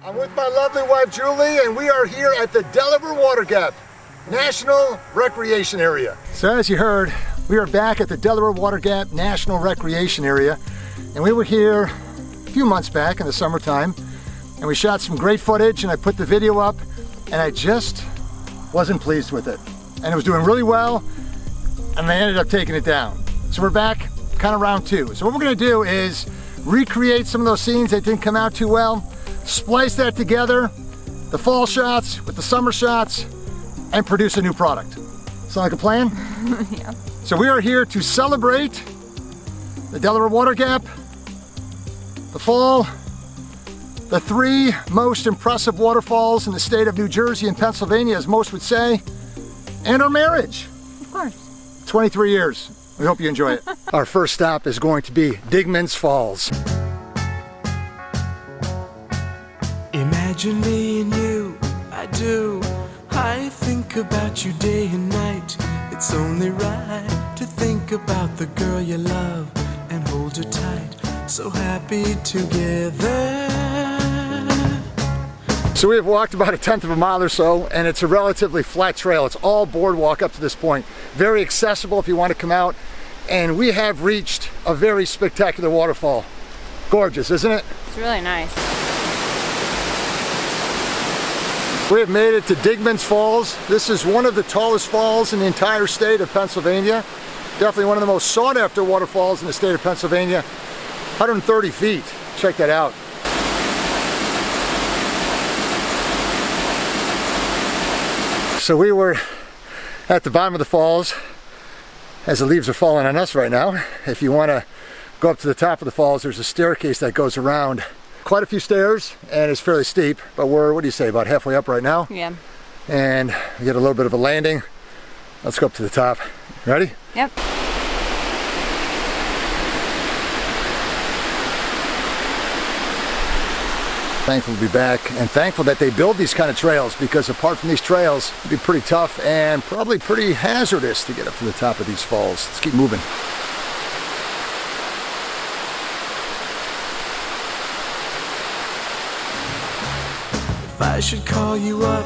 I'm with my lovely wife Julie, and we are here at the Delaware Water Gap National Recreation Area. So as you heard, we are back at the Delaware Water Gap National Recreation Area, and we were here a few months back in the summertime, and we shot some great footage, and I put the video up, and I just wasn't pleased with it. And it was doing really well, and they ended up taking it down. So we're back, kind of round two. So what we're gonna do is recreate some of those scenes that didn't come out too well, splice that together, the fall shots with the summer shots, and produce a new product. Sound like a plan? Yeah. So we are here to celebrate the Delaware Water Gap, the fall, the three most impressive waterfalls in the state of New Jersey and Pennsylvania, as most would say, and our marriage. Of course. 23 years. We hope you enjoy it. Our first stop is going to be Digman's Falls. Imagine me and you, I do. I think about you day and night. It's only right to think about the girl you love and hold her tight. So happy together. So we have walked about 1/10 of a mile or so, and it's a relatively flat trail. It's all boardwalk up to this point. Very accessible if you want to come out. And we have reached a very spectacular waterfall. Gorgeous, isn't it? It's really nice. We have made it to Digman's Falls. This is one of the tallest falls in the entire state of Pennsylvania. Definitely one of the most sought after waterfalls in the state of Pennsylvania. 130 feet, check that out. So we were at the bottom of the falls as the leaves are falling on us right now. If you want to go up to the top of the falls, there's a staircase that goes around. Quite a few stairs, and it's fairly steep, but we're, what do you say, about halfway up right now? Yeah. And we get a little bit of a landing. Let's go up to the top. Ready? Yep. Thankful to be back, and thankful that they build these kind of trails, because apart from these trails, it'd be pretty tough and probably pretty hazardous to get up to the top of these falls. Let's keep moving. If I should call you up,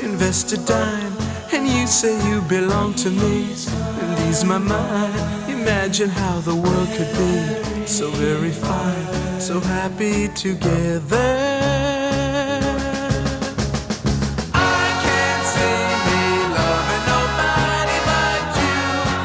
invest a dime, and you say you belong to me, and ease my mind. Imagine how the world could be so very fine, so happy together. I can't see me loving nobody but you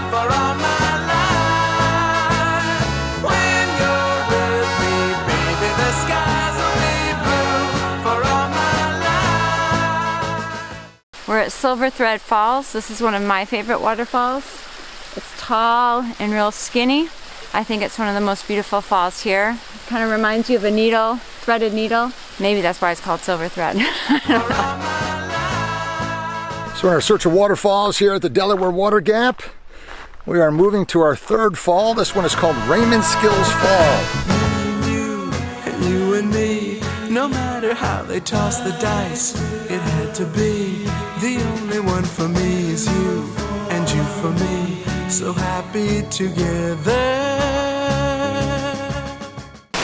for all my life. When you're with me, baby, the skies will be blue for all my life. We're at Silver Thread Falls. This is one of my favorite waterfalls. It's tall and real skinny. I think it's one of the most beautiful falls here. It kind of reminds you of a needle, threaded needle. Maybe that's why it's called Silver Thread. I don't know. So in our search of waterfalls here at the Delaware Water Gap, we are moving to our third fall. This one is called Raymond Skills Fall. And you and me, no matter how they toss the dice, it had to be. The only one for me is you, and you for me, so happy together.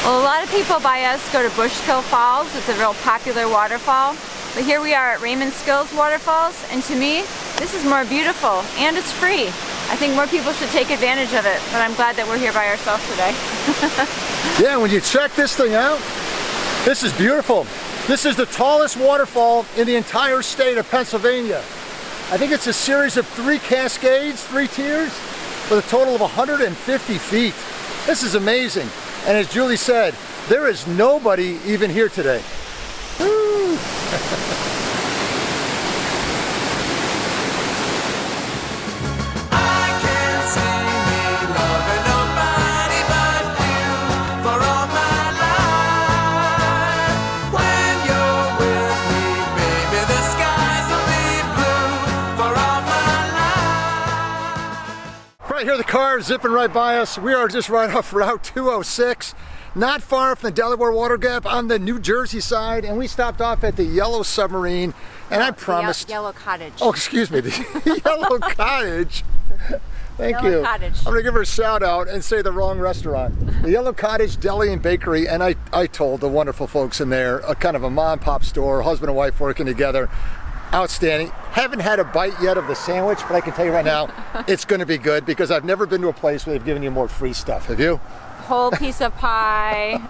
Well, a lot of people by us go to Bushkill Falls. It's a real popular waterfall. But here we are at Raymond Skills Waterfalls, and to me, this is more beautiful, and it's free. I think more people should take advantage of it, but I'm glad that we're here by ourselves today. Yeah, when you check this thing out, this is beautiful. This is the tallest waterfall in the entire state of Pennsylvania. I think it's a series of 3 cascades, 3 tiers, with a total of 150 feet. This is amazing. And as Julie said, there is nobody even here today. Woo! Right here, the car is zipping right by us. We are just right off Route 206, not far from the Delaware Water Gap on the New Jersey side, and we stopped off at the Yellow Submarine, and I promised... Yellow Cottage. Oh, excuse me, the Yellow Cottage. Thank Yellow you. Cottage. I'm gonna give her a shout out and say the wrong restaurant. The Yellow Cottage Deli and Bakery, and I told the wonderful folks in there, a kind of a mom and pop store, husband and wife working together. Outstanding. Haven't had a bite yet of the sandwich, but I can tell you right now, it's gonna be good because I've never been to a place where they've given you more free stuff. Have you? Whole piece of pie,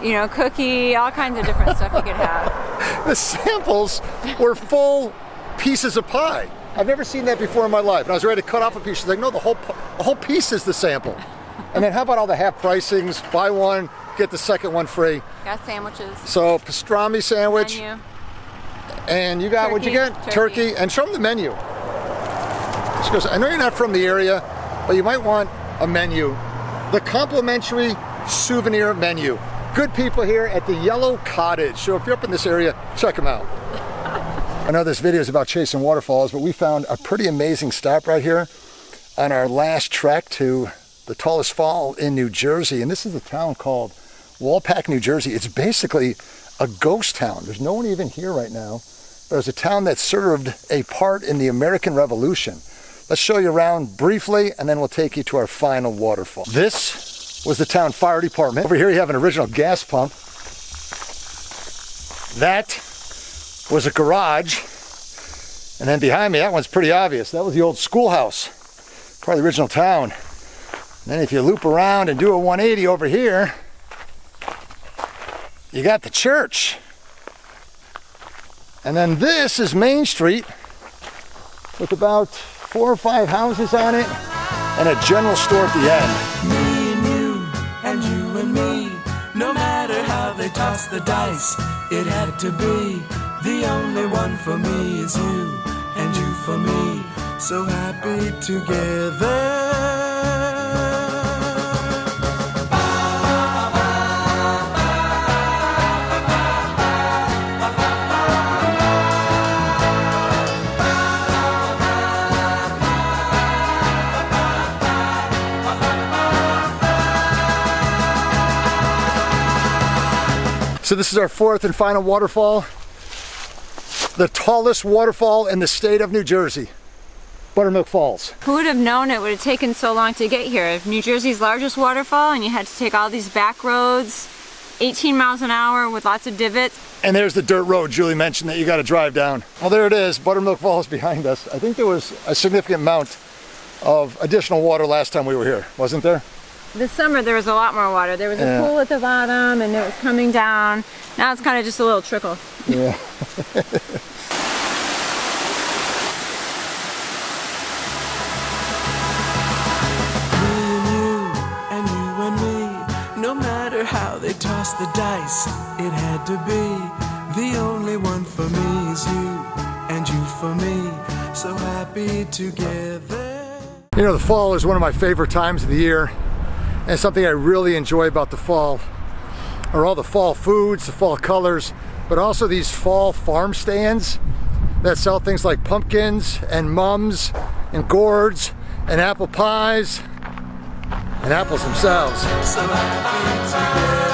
you know, cookie, all kinds of different stuff you could have. The samples were full pieces of pie. I've never seen that before in my life. And I was ready to cut off a piece. She's like, no, the whole piece is the sample. And then how about all the half pricings? Buy one, get the second one free. Got sandwiches. So pastrami sandwich. Menu. And you got, what'd you get? Turkey. And show them the menu. She goes, I know you're not from the area, but you might want a menu. The complimentary souvenir menu. Good people here at the Yellow Cottage. So if you're up in this area, check them out. I know this video is about chasing waterfalls, but we found a pretty amazing stop right here on our last trek to the tallest fall in New Jersey. And this is a town called Walpack, New Jersey. It's basically a ghost town. There's no one even here right now. But it was a town that served a part in the American Revolution. Let's show you around briefly, and then we'll take you to our final waterfall. This was the town fire department. Over here you have an original gas pump. That was a garage. And then behind me, that one's pretty obvious. That was the old schoolhouse, part of the original town. And then if you loop around and do a 180 over here, you got the church. And then this is Main Street with about 4 or 5 houses on it and a general store at the end. Me and you, and you and me. No matter how they toss the dice, it had to be. The only one for me is you, and you for me. So happy together. So this is our 4th and final waterfall. The tallest waterfall in the state of New Jersey. Buttermilk Falls. Who would have known it would have taken so long to get here? New Jersey's largest waterfall, and you had to take all these back roads, 18 miles an hour with lots of divots. And there's the dirt road Julie mentioned that you got to drive down. Well, there it is, Buttermilk Falls behind us. I think there was a significant amount of additional water last time we were here, wasn't there? This summer there was a lot more water. There was a pool at the bottom and it was coming down. Now it's kind of just a little trickle. Yeah. No matter how they toss the dice, it had to be. The only one for me is you, and you for me. So happy together. You know, the fall is one of my favorite times of the year, and something I really enjoy about the fall are all the fall foods, the fall colors, but also these fall farm stands that sell things like pumpkins and mums and gourds and apple pies and apples themselves. So happy together.